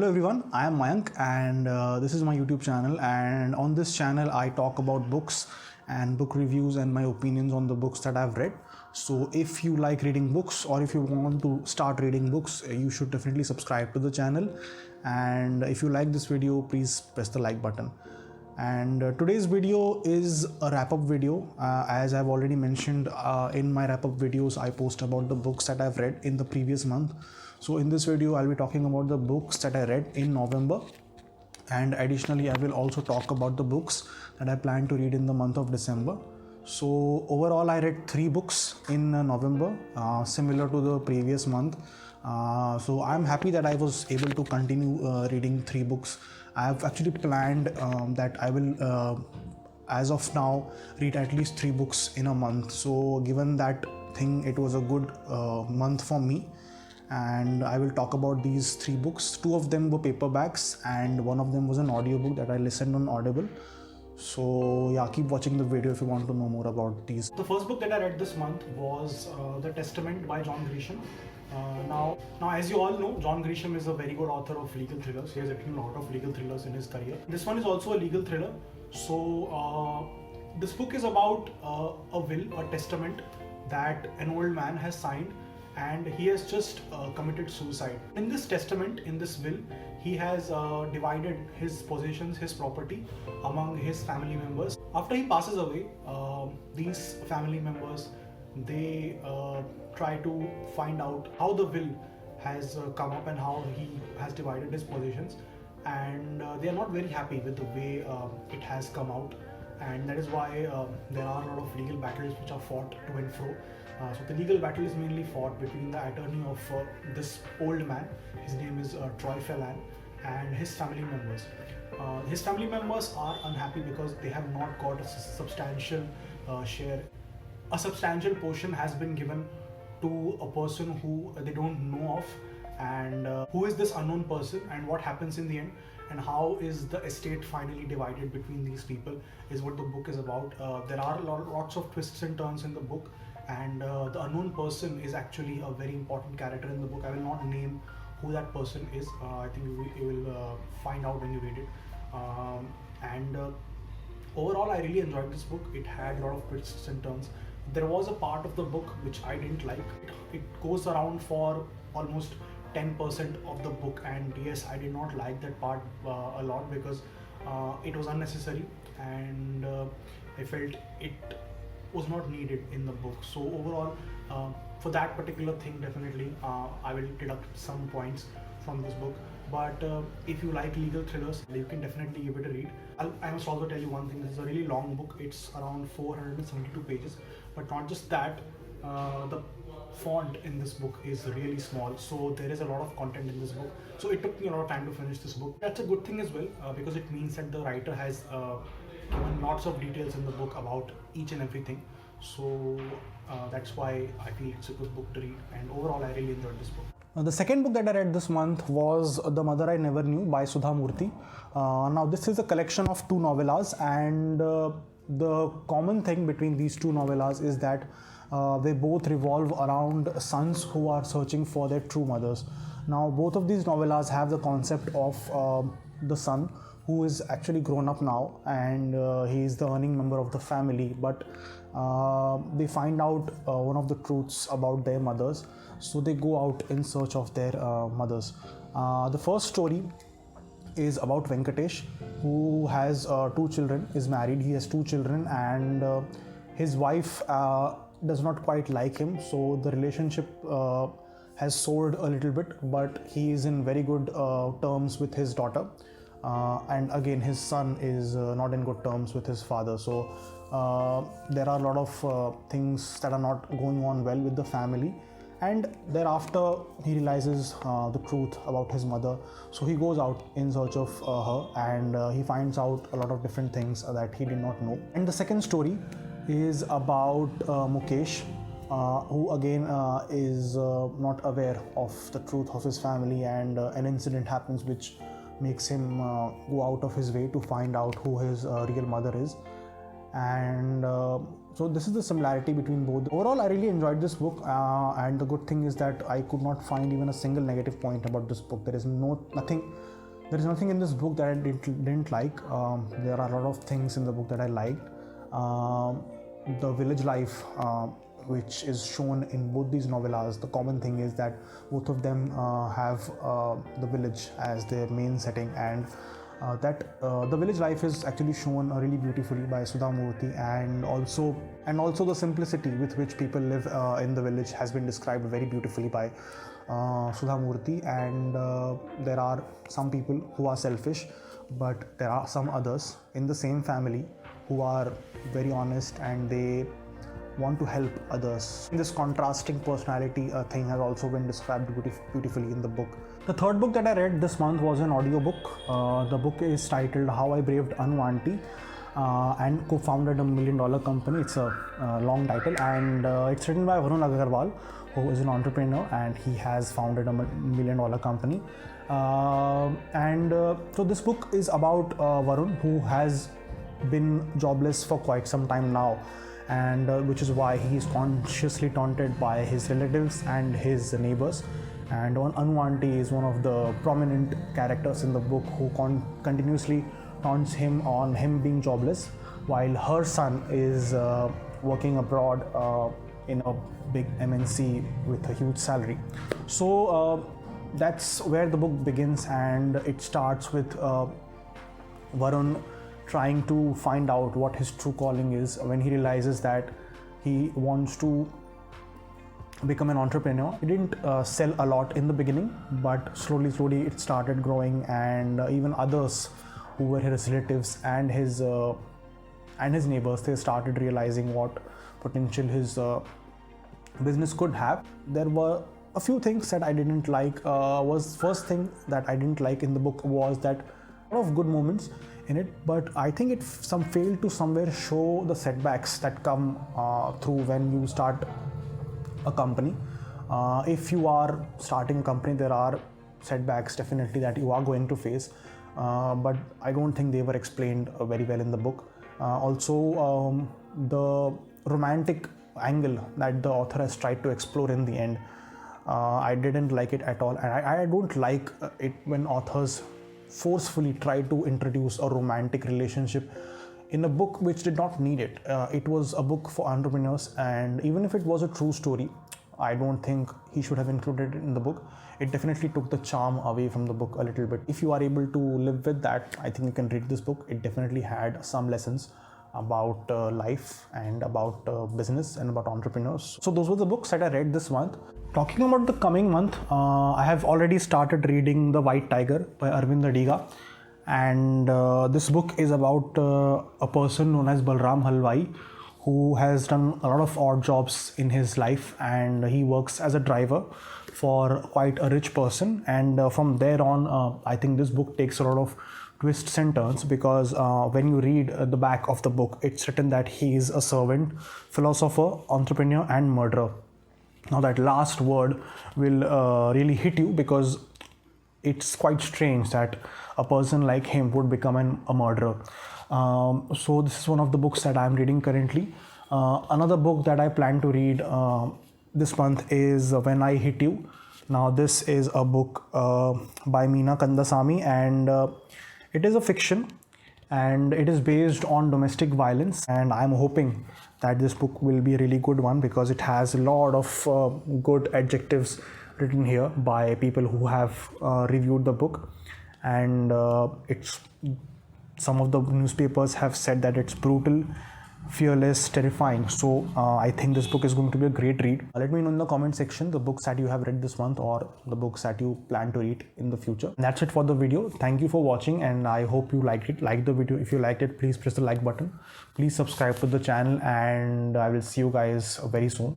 Hello everyone, I am Mayank and this is my YouTube channel, and on this channel I talk about books and book reviews and my opinions on the books that I've read. So if you like reading books or if you want to start reading books, you should definitely subscribe to the channel, and if you like this video, please press the like button. And today's video is a wrap-up video. As I've already mentioned, in my wrap-up videos I post about the books that I've read in the previous month. So in this video I'll be talking about the books that I read in November, and additionally I will also talk about the books that I plan to read in the month of December. So overall I read 3 books in November, similar to the previous month. So I'm happy that I was able to continue reading 3 books. I have actually planned that I will as of now read at least 3 books in a month. So given that thing, it was a good month for me, and I will talk about these 3 books. 2 of them were paperbacks and one of them was an audiobook that I listened on Audible. So yeah, keep watching the video if you want to know more about these. The first book that I read this month was The Testament by John Grisham. Now as you all know, John Grisham is a very good author of legal thrillers. He has written a lot of legal thrillers in his career. This one is also a legal thriller. So this book is about a will, a testament that an old man has signed, and he has just committed suicide. In this testament, in this will, he has divided his possessions, his property among his family members. After he passes away, these family members, they try to find out how the will has come up and how he has divided his possessions, and they are not very happy with the way it has come out, and that is why there are a lot of legal battles which are fought to and fro. So the legal battle is mainly fought between the attorney of this old man, his name is Troy Phelan, and his family members. His family members are unhappy because they have not got a substantial share. A substantial portion has been given to a person who they don't know of, and who is this unknown person, and what happens in the end, and how is the estate finally divided between these people is what the book is about. There are lots of twists and turns in the book, and the unknown person is actually a very important character in the book. I will not name who that person is. I think you will find out when you read it. Overall I really enjoyed this book. It had a lot of twists and turns. There was a part of the book which I didn't like. It goes around for almost 10% of the book, and yes, I did not like that part a lot because it was unnecessary, and I felt it was not needed in the book. So overall, for that particular thing, definitely I will deduct some points from this book. But if you like legal thrillers, you can definitely give it a read. I must also tell you one thing: this is a really long book. It's around 472 pages. But not just that, the font in this book is really small, so there is a lot of content in this book. So it took me a lot of time to finish this book. That's a good thing as well, because it means that the writer has given lots of details in the book about each and everything. So that's why I feel it's a good book to read, and overall I really enjoyed this book. The second book that I read this month was The Mother I Never Knew by Sudha Murthy. Now this is a collection of 2 novellas, and the common thing between these 2 novellas is that they both revolve around sons who are searching for their true mothers. Now both of these novellas have the concept of the son who is actually grown up now, and he is the earning member of the family, but they find out one of the truths about their mothers, so they go out in search of their mothers. The first story is about Venkatesh, who has 2 children, is married, he has 2 children, and his wife does not quite like him, so the relationship has soured a little bit, but he is in very good terms with his daughter. And again, his son is not in good terms with his father. So there are a lot of things that are not going on well with the family, and thereafter he realizes the truth about his mother, so he goes out in search of her, and he finds out a lot of different things that he did not know. And the second story is about Mukesh, who again is not aware of the truth of his family, and an incident happens which makes him go out of his way to find out who his real mother is. And So this is the similarity between both. Overall, I really enjoyed this book, and the good thing is that I could not find even a single negative point about this book. There is nothing in this book that I didn't like. There are a lot of things in the book that I liked. The village life, which is shown in both these novellas, the common thing is that both of them have the village as their main setting, and the village life is actually shown really beautifully by Sudha Murthy, and also the simplicity with which people live in the village has been described very beautifully by Sudha Murthy. And there are some people who are selfish, but there are some others in the same family who are very honest and they want to help others. This contrasting personality thing has also been described beautifully in the book. The third book that I read this month was an audiobook. The book is titled How I Braved Unwanti and Co-Founded a $1 Million Company. It's a long title, and it's written by Varun Agarwal, who is an entrepreneur, and he has founded a $1 million company. So this book is about Varun, who has been jobless for quite some time now, and which is why he is consciously taunted by his relatives and his neighbors. And Anwanti is one of the prominent characters in the book who continuously taunts him on him being jobless, while her son is working abroad in a big MNC with a huge salary. So that's where the book begins, and it starts with Varun trying to find out what his true calling is when he realizes that he wants to become an entrepreneur. He didn't sell a lot in the beginning, but slowly it started growing, and even others who were his relatives and his neighbors, they started realizing what potential his business could have. There were a few things that I didn't like. First thing that I didn't like in the book was that a lot of good moments in it, but I think it failed to somewhere show the setbacks that come through when you start a company. If you are starting a company, there are setbacks definitely that you are going to face, but I don't think they were explained very well in the book. Also, the romantic angle that the author has tried to explore in the end, I didn't like it at all, and I don't like it when authors forcefully try to introduce a romantic relationship in a book which did not need it. It was a book for entrepreneurs, and even if it was a true story, I don't think he should have included it in the book. It definitely took the charm away from the book a little bit. If you are able to live with that, I think you can read this book. It definitely had some lessons about life and about business and about entrepreneurs. So those were the books that I read this month. Talking about the coming month, I have already started reading The White Tiger by Arvind Adiga. And this book is about a person known as Balram Halwai, who has done a lot of odd jobs in his life, and he works as a driver for quite a rich person. And from there on, I think this book takes a lot of twists and turns, because when you read the back of the book, it's written that he is a servant, philosopher, entrepreneur, and murderer. Now that last word will really hit you, because it's quite strange that a person like him would become a murderer. So this is one of the books that I'm reading currently. Another book that I plan to read this month is When I Hit You. Now this is a book by Meena Kandasamy, and it is a fiction, and it is based on domestic violence, and I'm hoping that this book will be a really good one, because it has a lot of good adjectives written here by people who have reviewed the book, and some of the newspapers have said that it's brutal, fearless, terrifying. So I think this book is going to be a great read. Let me know in the comment section the books that you have read this month, or the books that you plan to read in the future. And that's it for the video. Thank you for watching, and I hope you liked it. Like the video. If you liked it, please press the like button. Please subscribe to the channel, and I will see you guys very soon.